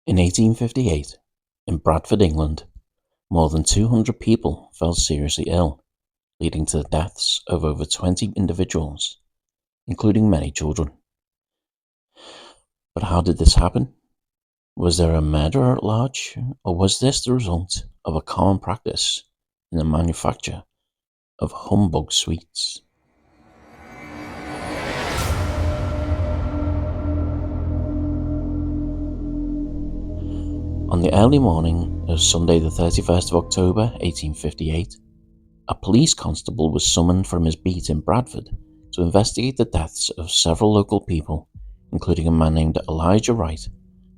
In 1858, in Bradford, England, more than 200 people fell seriously ill, leading to the deaths of over 20 individuals, including many children. But how did this happen? Was there a murderer at large, or was this the result of a common practice in the manufacture of humbug sweets? On the early morning of Sunday the 31st of October 1858, a police constable was summoned from his beat in Bradford to investigate the deaths of several local people, including a man named Elijah Wright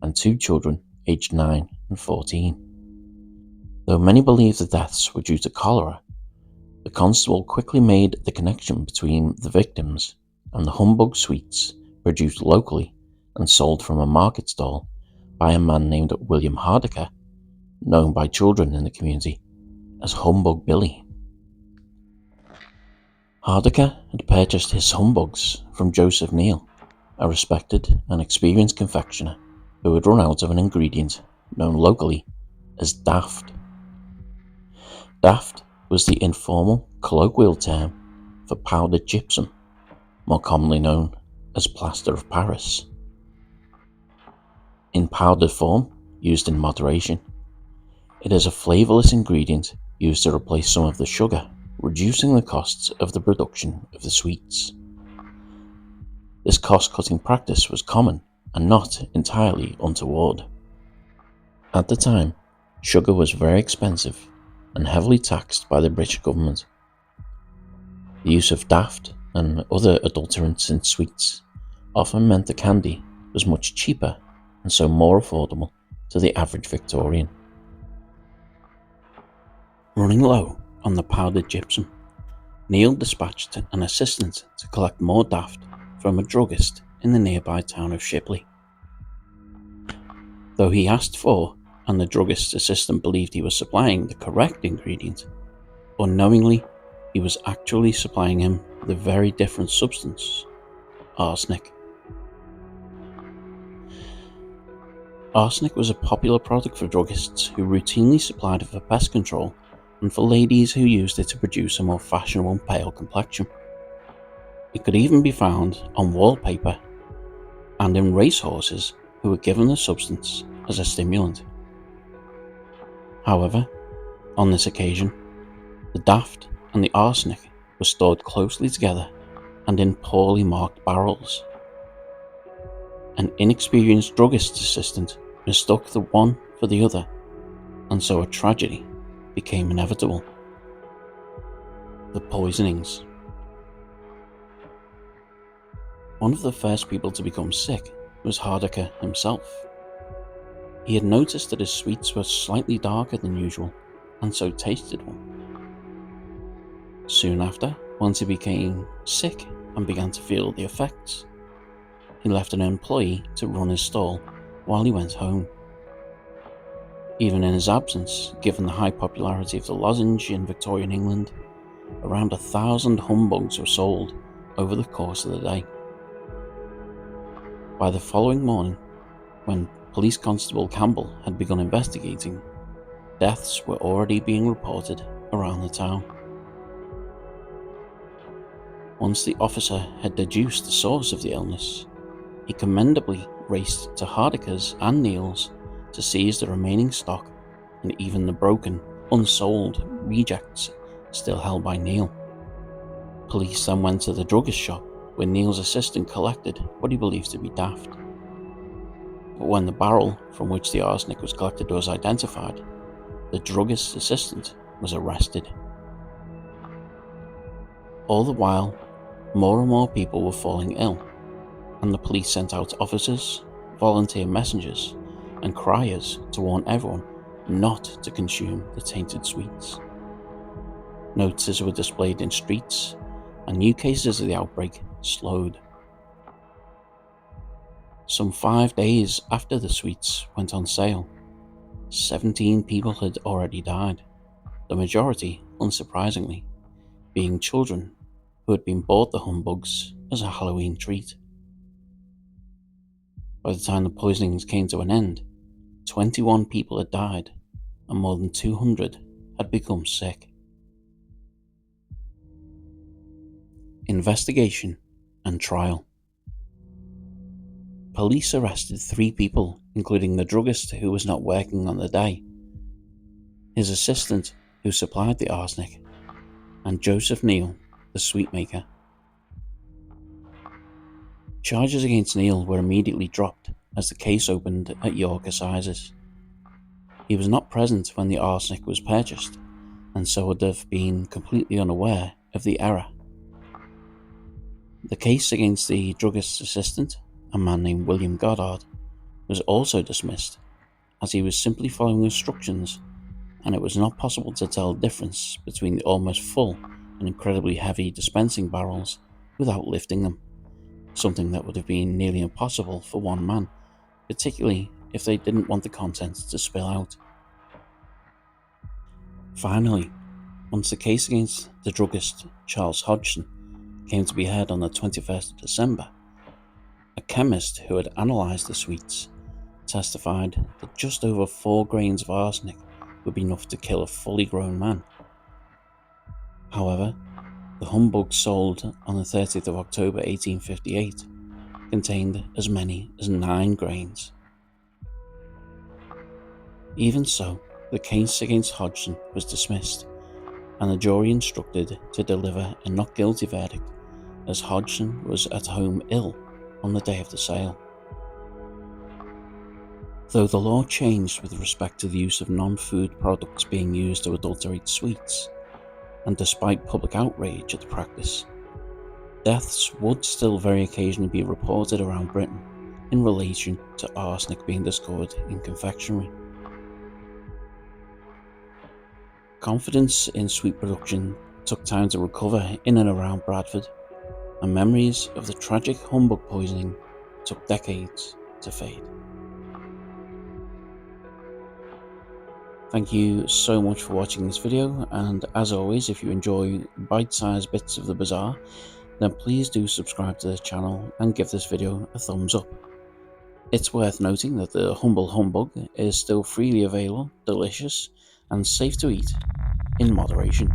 and two children aged 9 and 14. Though many believe the deaths were due to cholera, the constable quickly made the connection between the victims and the humbug sweets produced locally and sold from a market stall by a man named William Hardiker, known by children in the community as Humbug Billy. Hardiker had purchased his humbugs from Joseph Neal, a respected and experienced confectioner who had run out of an ingredient known locally as daft. Daft was the informal, colloquial term for powdered gypsum, more commonly known as plaster of Paris. In powdered form, used in moderation, it is a flavourless ingredient used to replace some of the sugar, reducing the costs of the production of the sweets. This cost-cutting practice was common and not entirely untoward. At the time, sugar was very expensive and heavily taxed by the British government. The use of daft and other adulterants in sweets often meant the candy was much cheaper and so more affordable to the average Victorian. Running low on the powdered gypsum, Neil dispatched an assistant to collect more daft from a druggist in the nearby town of Shipley. Though he asked for, and the druggist's assistant believed he was supplying the correct ingredient, unknowingly he was actually supplying him the very different substance, arsenic. Arsenic was a popular product for druggists who routinely supplied it for pest control and for ladies who used it to produce a more fashionable pale complexion. It could even be found on wallpaper and in racehorses who were given the substance as a stimulant. However, on this occasion, the daft and the arsenic were stored closely together and in poorly marked barrels. An inexperienced druggist's assistant mistook the one for the other, and so a tragedy became inevitable. The poisonings. One of the first people to become sick was Hardiker himself. He had noticed that his sweets were slightly darker than usual, and so tasted one. Soon after, once he became sick and began to feel the effects, he left an employee to run his stall while he went home. Even in his absence, given the high popularity of the lozenge in Victorian England, around 1,000 humbugs were sold over the course of the day. By the following morning, when Police Constable Campbell had begun investigating, deaths were already being reported around the town. Once the officer had deduced the source of the illness, he commendably raced to Hardiker's and Neil's to seize the remaining stock and even the broken, unsold rejects still held by Neil. Police then went to the druggist shop where Neil's assistant collected what he believed to be daft. But when the barrel from which the arsenic was collected was identified, the druggist's assistant was arrested. All the while, more and more people were falling ill, and the police sent out officers, volunteer messengers, and criers to warn everyone not to consume the tainted sweets. Notices were displayed in streets, and new cases of the outbreak slowed. Some 5 days after the sweets went on sale, 17 people had already died, the majority, unsurprisingly, being children who had been bought the humbugs as a Halloween treat. By the time the poisonings came to an end, 21 people had died and more than 200 had become sick. Investigation and trial. Police arrested 3 people, including the druggist who was not working on the day, his assistant who supplied the arsenic, and Joseph Neal, the sweetmaker. Charges against Neal were immediately dropped as the case opened at York Assizes. He was not present when the arsenic was purchased, and so would have been completely unaware of the error. The case against the druggist's assistant, a man named William Goddard, was also dismissed, as he was simply following instructions, and it was not possible to tell the difference between the almost full and incredibly heavy dispensing barrels without lifting them, something that would have been nearly impossible for one man, particularly if they didn't want the contents to spill out. Finally, once the case against the druggist Charles Hodgson came to be heard on the 21st of December, a chemist who had analysed the sweets testified that just over 4 grains of arsenic would be enough to kill a fully grown man. However, the Humbug sold on the 30th of October 1858 contained as many as 9 grains. Even so, the case against Hodgson was dismissed, and the jury instructed to deliver a not guilty verdict, as Hodgson was at home ill on the day of the sale. Though the law changed with respect to the use of non-food products being used to adulterate sweets, and despite public outrage at the practice, deaths would still very occasionally be reported around Britain in relation to arsenic being discovered in confectionery. Confidence in sweet production took time to recover in and around Bradford, and memories of the tragic humbug poisoning took decades to fade. Thank you so much for watching this video, and as always, if you enjoy bite-sized bits of the bizarre, then please do subscribe to this channel and give this video a thumbs up. It's worth noting that the Humble Humbug is still freely available, delicious, and safe to eat in moderation.